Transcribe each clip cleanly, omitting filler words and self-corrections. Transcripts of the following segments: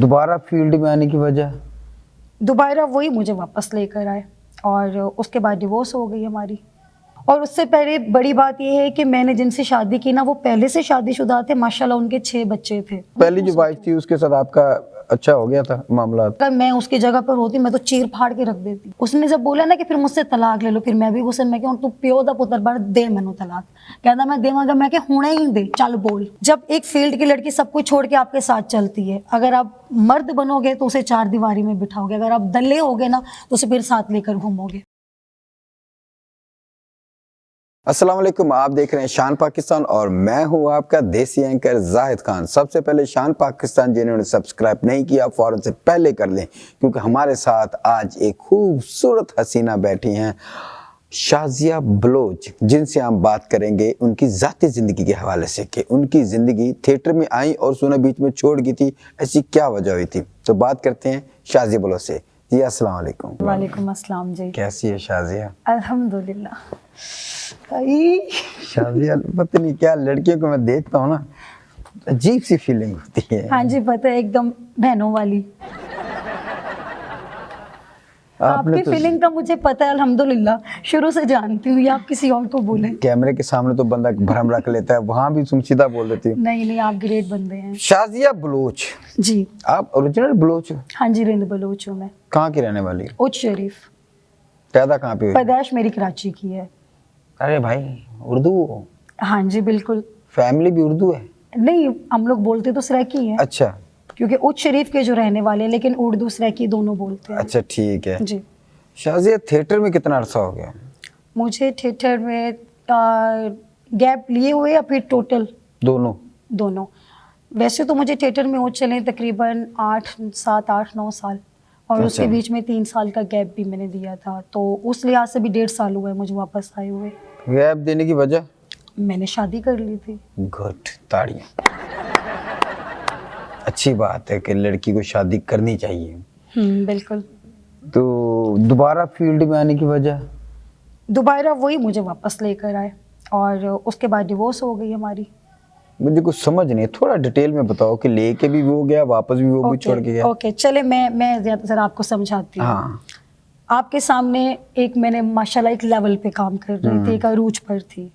दोबारा फील्ड में आने की वजह? दोबारा वही मुझे वापस लेकर आए और उसके बाद डिवोर्स हो गई हमारी। और उससे पहले बड़ी बात यह है कि मैंने जिनसे शादी की ना वो पहले से शादीशुदा थे, माशाल्लाह उनके 6 बच्चे थे। पहली जो वाइफ थी उसके साथ आपका अच्छा हो गया था मामला? अगर मैं उसकी जगह पर होती मैं तो चीर फाड़ के रख देती। उसने जब बोला ना कि फिर मुझसे तलाक ले लो, फिर मैं भी गुस्से में कि तू प्यो दा पुत्र बन दे मैनू तलाक। कहता मैं देवांगा, मैं कि हुणे ही दे, चल बोल। जब एक फील्ड की लड़की सब कुछ छोड़ के आपके साथ चलती है, अगर आप मर्द बनोगे तो उसे 4 दीवारी में बिठाओगे, अगर आप दल्ले होगे ना तो उसे फिर साथ लेकर घूमोगे। अस्सलाम वालेकुम, आप देख रहे हैं शान पाकिस्तान और मैं हूं आपका देसी एंकर जाहिद खान। सबसे पहले शान पाकिस्तान जिन्होंने सब्सक्राइब नहीं किया फौरन से पहले कर लें, क्योंकि हमारे साथ आज एक खूबसूरत हसीना बैठी हैं, शाजिया बलोच, जिनसे हम बात करेंगे उनकी ज़ाती ज़िंदगी के हवाले से कि उनकी ज़िंदगी थिएटर में आई और सुना बीच में छोड़ गई थी, ऐसी क्या वजह हुई थी। तो बात करते हैं शाजिया बलोच से। जी अस्सलाम वालेकुम। वालेकुम अस्सलाम जी। कैसी है शाजिया? अल्हम्दुलिल्लाह। शाजिया, पता नहीं क्या लड़कियों को मैं देखता हूँ ना, अजीब सी फीलिंग होती है। हाँ जी पता है, एकदम बहनों वाली। आपकी तो फीलिंग का मुझे पता है अल्हम्दुलिल्लाह, शुरू से जानती हूँ। आप किसी और को बोले। कैमरे के सामने तो बंदा भरम रख लेता है, वहां भी तुम सीधा बोल देती हो। नहीं नहीं, आप ग्रेट बंदे हैं। शाजिया बलोच जी आप ओरिजिनल बलोच हो? हाँ जी, रिंद बलोच हूँ मैं। कहाँ की रहने वाली हो? उच्च शरीफ। पैदा कहाँ पे हुई? पैदाइश मेरी कराची की है। अरे भाई, उर्दू हो? हाँ जी बिल्कुल। फैमिली भी उर्दू है? नहीं, हम लोग बोलते तो सराइकी है। अच्छा, क्योंकि उच्च शरीफ के जो रहने वाले हैं, लेकिन उर्दू सराइकी दोनों बोलते हैं। अच्छा ठीक है जी। शाजिया, थिएटर में कितना अरसा हो गया? मुझे थिएटर में गैप लिए हुए या फिर टोटल? दोनों। दोनों। वैसे तो मुझे थिएटर में हो चले तकरीबन 8-9 साल, और अच्छा। उसके बीच में 3 साल का गैप भी मैंने दिया था, तो उस लिहाज से भी 1.5 साल हुआ है मुझे वापस आए हुए। गैप देने की वजह? मैंने शादी कर ली थी। गुड, ताड़ियाँ। अच्छी बात है कि लड़की को शादी करनी चाहिए। बिल्कुल। तो दोबारा फील्ड में आने की वजह? दोबारा वही मुझे वापस लेकर आए और उसके बाद डिवोर्स हो गई हमारी। मुझे कुछ समझ नहीं, थोड़ा डिटेल में बताओ कि लेके भी वो गया, वापस भी वो भी छोड़ के गया। ओके, चले मैं ज़रा आपको समझाती हूँ। हाँ। आपके सामने एक मैंने माशाल्लाह एक लेवल पे काम कर रही थी, एक अरूज पर थी।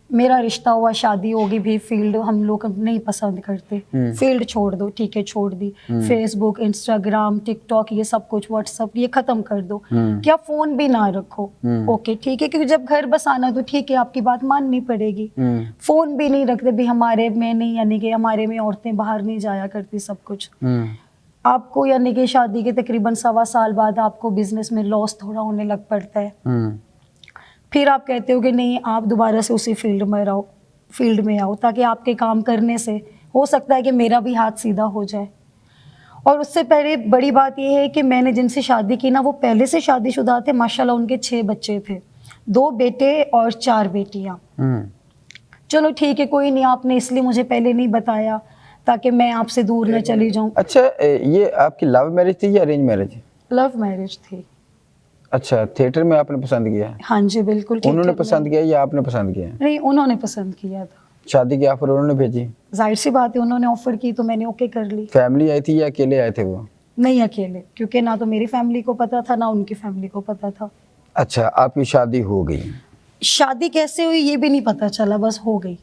मेरा रिश्ता हुआ, शादी होगी भी, फील्ड हम लोग नहीं पसंद करते। फील्ड छोड़ दो, ठीक है छोड़ दी। फेसबुक, इंस्टाग्राम, टिकटॉक, ये सब कुछ, व्हाट्सअप, ये खत्म कर दो। क्या फोन भी ना रखो, ओके ठीक है, क्योंकि जब घर बसाना तो ठीक है आपकी बात माननी पड़ेगी। फोन भी नहीं रखते भी, हमारे में नहीं, यानी कि हमारे में औरतें बाहर नहीं जाया करती, सब कुछ। आपको यानी कि शादी के तकरीबन 1.25 साल बाद आपको बिजनेस में लॉस थोड़ा होने लग पड़ता है। फिर आप कहते हो कि नहीं, आप दोबारा से उसी फील्ड में आओ ताकि आपके काम करने से हो सकता है कि मेरा भी हाथ सीधा हो जाए। और उससे पहले बड़ी बात यह है कि मैंने जिनसे शादी की ना वो पहले से शादीशुदा थे, माशाल्लाह उनके 6 बच्चे थे, 2 बेटे और 4 बेटियां। चलो ठीक है, कोई नहीं, आपने इसलिए मुझे पहले नहीं बताया ताकि मैं आपसे दूर न चली जाऊं। अच्छा, ये आपकी लव मैरिज थी या अरेंज मैरिज? लव मैरिज थी। अच्छा, थिएटर में आपने पसंद किया? हाँ जी बिल्कुल। उन्होंने पसंद किया या आपने पसंद किया? नहीं, उन्होंने पसंद किया था। शादी की ऑफर उन्होंने भेजी? जाहिर सी बात है, उन्होंने ऑफर की तो मैंने ओके कर ली। फैमिली आई थी या अकेले आए थे वो? नहीं, अकेले, क्योंकि ना तो मेरी फैमिली को पता था ना उनकी फैमिली को पता था। अच्छा, आपकी शादी हो गई? शादी कैसे हुई ये भी नहीं पता चला, बस हो गई।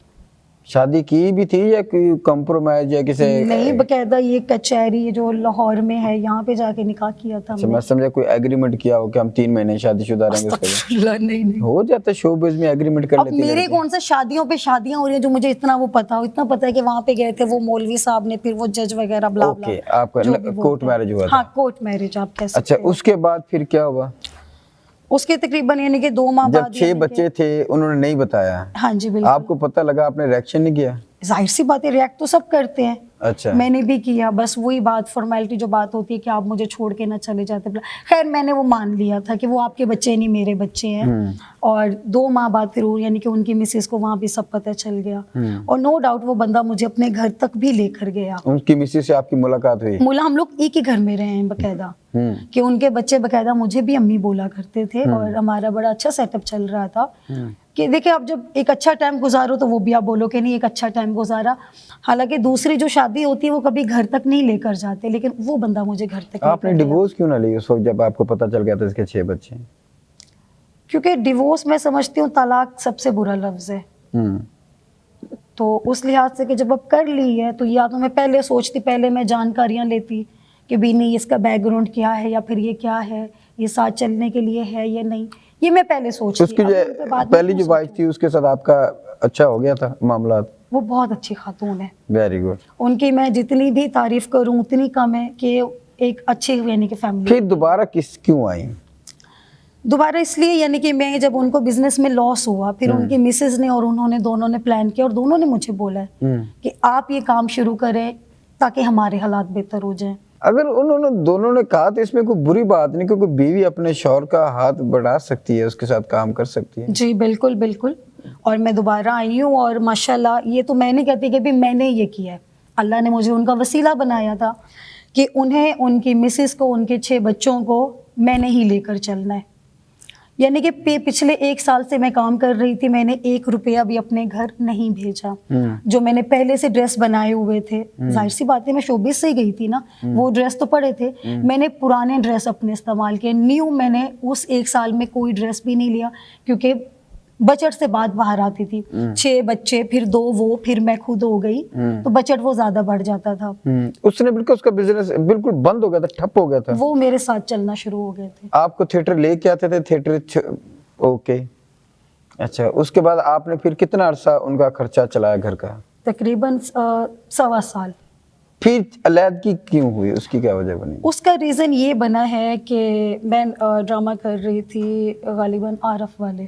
शादी की भी थी या कोई कंप्रोमाइज या किसी? नहीं, बकायदा ये कचहरी जो लाहौर में है, यहाँ पे जाके निकाह किया था। मैं समझा कोई एग्रीमेंट किया हो कि हम 3 महीने शादीशुदा रहेंगे उसके बाद। नहीं हो जाता है, शोबिज़ में एग्रीमेंट कर लेते हैं। मेरे कौन सा शादियों पे शादियां हो रही हैं जो मुझे इतना वो पता हो। इतना पता है कि वहाँ पे गए थे वो मौलवी साहब ने, फिर वो जज वगैरह ब्ला ब्ला। ओके, आपका कोर्ट मैरिज हुआ था? हाँ, कोर्ट मैरिज आप कह सकते अच्छा, हो। उसके बाद फिर क्या हुआ? उसके तकरीबन यानी कि 2 माह जब बाद 6 बच्चे थे उन्होंने नहीं बताया? हाँ जी बिल्कुल। आपको पता लगा, आपने रिएक्शन नहीं किया? जाहिर सी बात है, रिएक्ट तो सब करते हैं। अच्छा। मैंने भी किया, बस वही बात, फॉर्मेलिटी जो बात होती है कि आप मुझे छोड़ के ना चले जाते। खैर मैंने वो मान लिया था कि वो आपके बच्चे नहीं मेरे बच्चे हैं। और 2 माह बाद फिर यानी कि उनकी मिसेस को वहाँ भी सब पता चल गया। और नो डाउट वो बंदा मुझे अपने घर तक भी लेकर गया। उनकी मिसेस से आपकी मुलाकात हुई? हम लोग एक ही घर में रहे हैं बकायदा, कि उनके बच्चे बकायदा मुझे भी अम्मी बोला करते थे और हमारा बड़ा अच्छा सेटअप चल रहा था। कि देखिए आप जब एक अच्छा टाइम गुजारो तो वो भी आप बोलो कि नहीं एक अच्छा टाइम गुजारा। हालांकि दूसरी जो शादी होती है वो कभी घर तक नहीं लेकर जाते, लेकिन वो बंदा मुझे घर तक आपने लेकर गया। डिवोर्स क्यों ना ली उस वक्त जब आपको पता चल गया था इसके 6 बच्चे हैं? क्योंकि डिवोर्स मैं समझती हूँ तलाक सबसे बुरा लफ्ज है। हम्म। तो उस लिहाज से कि जब अब कर ली है तो या तो मैं पहले सोचती, पहले मैं जानकारियां लेती कि भी नहीं इसका बैकग्राउंड क्या है या फिर ये क्या है, ये साथ चलने के लिए है या नहीं, ये मैं पहले सोचती। उसकी अब जो उन पे बाद में पहली क्यों जो वाइफ सोचूं? थी उसके साथ आपका अच्छा हो गया था मामला? वो बहुत अच्छी खातून है, वेरी गुड। उनकी मैं जितनी भी तारीफ करूं उतनी कम है कि एक अच्छी यानी कि फैमिली। फिर दोबारा किस क्यों आई? दोबारा इसलिए यानी कि मैं जब उनको बिजनेस में लॉस हुआ, फिर उनकी मिसेज ने और उन्होंने दोनों ने प्लान किया और दोनों ने मुझे बोला है कि आप ये काम शुरू करें ताकि हमारे हालात बेहतर हो जाएं। अगर उन्होंने दोनों ने कहा तो इसमें कोई बुरी बात नहीं, क्योंकि बीवी अपने शौहर का हाथ बढ़ा सकती है, उसके साथ काम कर सकती है। जी बिल्कुल बिल्कुल। और मैं दोबारा आई हूँ और माशाल्लाह ये तो मैं नहीं कहती कि भी मैंने ये किया है, अल्लाह ने मुझे उनका वसीला बनाया था कि उन्हें, उनकी मिसेस को, उनके 6 बच्चों को मैंने ही लेकर चलना है। यानी कि पिछले 1 साल से मैं काम कर रही थी, मैंने 1 रुपया भी अपने घर नहीं भेजा। जो मैंने पहले से ड्रेस बनाए हुए थे, जाहिर सी बात है मैं शोबिस से ही गई थी ना, वो ड्रेस तो पड़े थे, मैंने पुराने ड्रेस अपने इस्तेमाल किए। न्यू मैंने उस 1 साल में कोई ड्रेस भी नहीं लिया, क्योंकि बजट से बात बाहर आती थी। 6 बच्चे, फिर 2 वो, फिर मैं खुद हो गई, तो बजट वो ज्यादा बढ़ जाता था। उसने बिल्कुल, उसका बिजनेस बिल्कुल बंद हो गया था, ठप हो गया था। वो मेरे साथ चलना शुरू हो गए थे। आपको थिएटर लेके आते थे, थिएटर ओके। अच्छा, उसके बाद आपने फिर कितना अरसा उनका खर्चा चलाया घर का? तकरीबन 1.25 साल। फिर अलैदगी क्यों हुई, उसकी क्या वजह बनी? उसका रीज़न ये बना है कि मैं ड्रामा कर रही थी गालिबन आरफ वाले,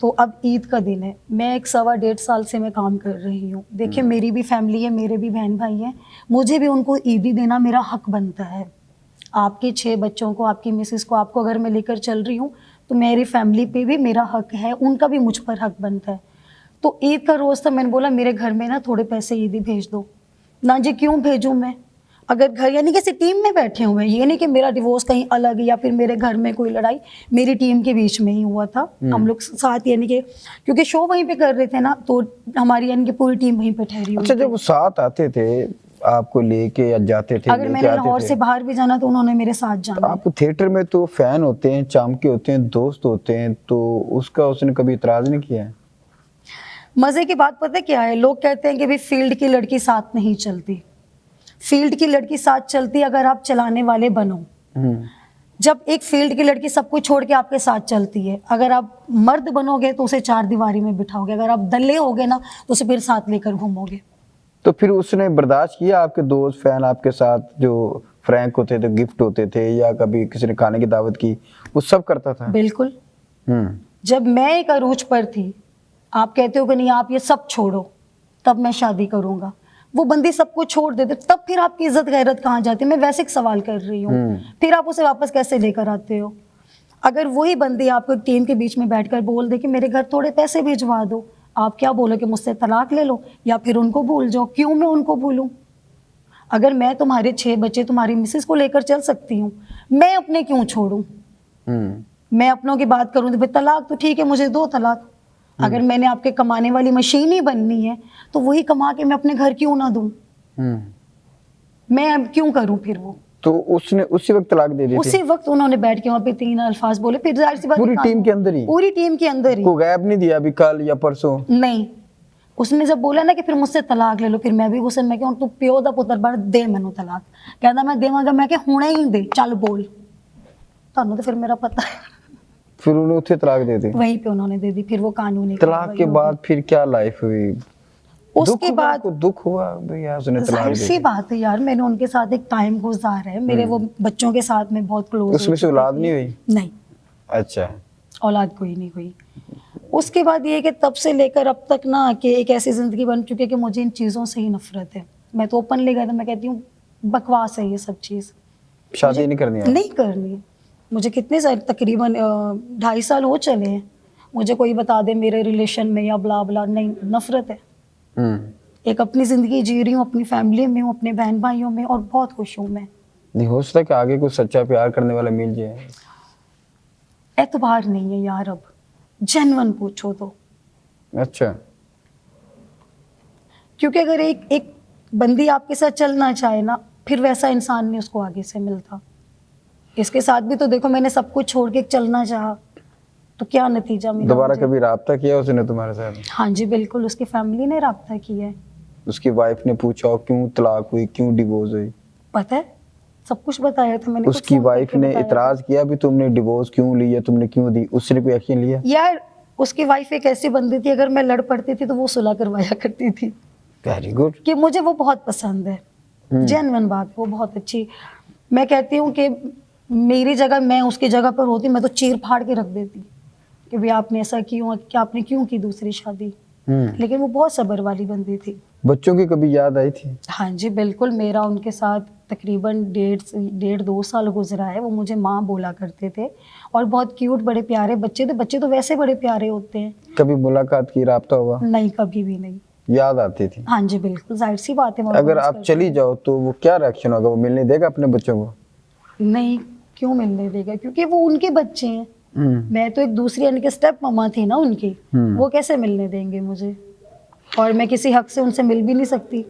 तो अब ईद का दिन है, मैं एक 1.25 साल से मैं काम कर रही हूँ। देखिए मेरी भी फैमिली है, मेरे भी बहन भाई हैं, मुझे भी उनको ईदी देना मेरा हक बनता है। आपके 6 बच्चों को, आपकी मिसेस को, आपको अगर मैं लेकर चल रही हूँ तो मेरी फैमिली पे भी मेरा हक है, उनका भी मुझ पर हक बनता है। तो ईद का रोज़ था, मैंने बोला मेरे घर में ना थोड़े पैसे ईदी भेज दो ना जी। क्यों भेजूँ मैं, अगर घर यानी किसी टीम में बैठे हुए हैं, ये नहीं कि मेरा डिवोर्स कहीं अलग या फिर मेरे घर में कोई लड़ाई, मेरी टीम के बीच में ही हुआ था। हम लोग साथ यानी कि क्योंकि शो वहीं पे कर रहे थे ना, तो हमारी यानी कि पूरी टीम वहीं पे ठहरी हुई अच्छा, थी। जब वो साथ आते थे आपको लेके या जाते थे, अगर लेके मैंने आते लाहौर थे, से बाहर भी जाना तो उन्होंने मेरे साथ जाना। आप थिएटर में तो फैन होते हैं, चामके होते हैं, दोस्त होते हैं, तो उसका उसने कभी इतराज नहीं किया है? मजे की बात पता है क्या है, लोग कहते हैं कि भाई फील्ड की लड़की साथ नहीं चलती। फील्ड की लड़की साथ चलती अगर आप चलाने वाले बनो। जब एक फील्ड की लड़की सब कुछ छोड़ के आपके साथ चलती है, अगर आप मर्द बनोगे तो उसे 4 दीवारी में बिठाओगे, अगर आप दल्ले होगे ना तो उसे फिर साथ लेकर घूमोगे। तो फिर उसने बर्दाश्त किया आपके दोस्त फैन आपके साथ जो फ्रैंक होते थे, गिफ्ट होते थे, या कभी किसी ने खाने की दावत की, वो सब करता था? बिल्कुल। हम्म। जब मैं एक अरूज पर थी, आप कहते हो कि नहीं आप ये सब छोड़ो तब मैं शादी करूंगा, वो बंदी सब कुछ छोड़ देते, तब फिर आपकी इज्जत गैरत कहाँ जाती है? मैं वैसे एक सवाल कर रही हूँ, फिर आप उसे वापस कैसे लेकर आते हो? अगर वही बंदी आपको टीम के बीच में बैठकर बोल दे कि मेरे घर थोड़े पैसे भिजवा दो, आप क्या बोलो कि मुझसे तलाक ले लो या फिर उनको भूल जाओ? क्यों मैं उनको भूलूं? अगर मैं तुम्हारे 6 बच्चे, तुम्हारी मिसेस को लेकर चल सकती हूँ, मैं अपने क्यों छोड़ूं? मैं अपनों की बात करूं तो फिर तलाक तो ठीक है, मुझे 2 तलाक। अगर मैंने आपके कमाने वाली मशीन ही बननी है तो वही कमा के मैं अपने घर क्यों ना दूं? मैं अब क्यों करूं फिर वो? तो उसने उसी वक्त तलाक दे दी थी? उसी वक्त उन्होंने बैठ के वहां पे 3 अल्फाज बोले, फिर जाहिर सी बात पूरी टीम के अंदर ही? पूरी टीम के अंदर ही। को गैप नहीं दिया अभी कल या परसों? नहीं, उसने जब बोला ना कि फिर मुझसे तलाक ले लो, फिर मैं भी गुस्से में क्यों, तू प्यो दा पुत्र बड़ दे मैनू तलाक। कहता मैं देवांगा, मैं कि हुणे ही दे, चल बोल। तानू तो फिर मेरा पता है। फिर उन्होंने उसे तलाक दे दी? वहीं पे उन्होंने दे दी, फिर वो कानूनी तलाक के बाद फिर क्या लाइफ हुई? उसके बाद दुख हुआ भैया उसने तलाक जाहिर दे सी दी। बात है यार, मैंने उनके साथ एक टाइम गुजारा है, मेरे वो बच्चों के साथ में बहुत क्लोज। उसमें से औलाद नहीं हुई? नहीं, अच्छा, औलाद कोई नहीं हुई। उसके बाद ये कि तब से लेकर अब तक ना कि एक ऐसी जिंदगी बन चुकी है कि मुझे इन चीज़ों से ही नफरत है। मैं तो ओपन ले गया था, मैं कहती हूँ बकवास है ये सब चीज़, शादी नहीं करनी है? नहीं करनी। मुझे कितने साल, तकरीबन 2.5 साल हो चले हैं, मुझे कोई बता दे मेरे रिलेशन में या ब्ला ब्ला, नहीं, नफरत है। एक अपनी जिंदगी जी रही हूँ, अपनी फैमिली में हूँ, अपने बहन भाइयों में, और बहुत खुश हूँ मैं। नहीं हो सकता कि आगे कुछ सच्चा प्यार करने वाला मिल जाए? एतबार नहीं है यार अब। जेन्युइन पूछो तो। अच्छा। क्योंकि अगर एक एक बंदी आपके साथ चलना चाहे ना, फिर वैसा इंसान नहीं उसको आगे से मिलता। इसके साथ भी तो देखो, मैंने सब कुछ छोड़ के चलना चाहा, तो क्या नतीजा मिला दोबारा मुझे? कभी राब्ता किया उसने तुम्हारे साथ? हाँ जी बिल्कुल, उसकी फैमिली ने राब्ता किया है। उसकी वाइफ ने पूछा हो क्यों तलाक हुई, क्यों डिवोर्स हुई? पता है, सब कुछ बताया था मैंने, खुद उसकी फोन वाइफ करके ने बताया था। इतराज किया भी तुमने डिवोर्स क्यों ली है, तुमने क्यों दी? उसने कोई एक्शन लिया? यार उसकी वाइफ एक ऐसी बंदी थी, अगर मैं लड़ पड़ती थी तो वो सुलह करवाया करती थी। Very good. कि मुझे वो बहुत पसंद है, जेन्युइन बात है, वो बहुत अच्छी। मैं कहती हूँ कि मेरी जगह, मैं उसकी जगह पर होती, मैं तो चीर फाड़ के रख देती कि भाई आपने ऐसा क्यों, कि आपने क्यों की दूसरी शादी। लेकिन वो बहुत सब्र वाली बंदी थी। बच्चों की कभी याद आई थी? हाँ जी बिल्कुल, मेरा उनके साथ तकरीबन 1.5-2 साल गुजरा है। वो मुझे माँ बोला करते थे, और बहुत क्यूट बड़े प्यारे बच्चे थे। बच्चे तो वैसे बड़े प्यारे होते हैं। कभी मुलाकात की, राब्ता हुआ? नहीं, कभी भी नहीं। याद आती थी? हाँ जी बिल्कुल, जाहिर सी बात है। मैं अगर मिस आप करती चली हूँ। जाओ तो वो क्या रिएक्शन होगा? वो मिलने देगा अपने बच्चों को? नहीं, क्यों मिलने देगा? क्योंकि वो उनके बच्चे हैं। मैं तो एक दूसरी यानी कि स्टेप ममा थी ना उनकी। वो कैसे मिलने देंगे मुझे? और मैं किसी हक से उनसे मिल भी नहीं सकती।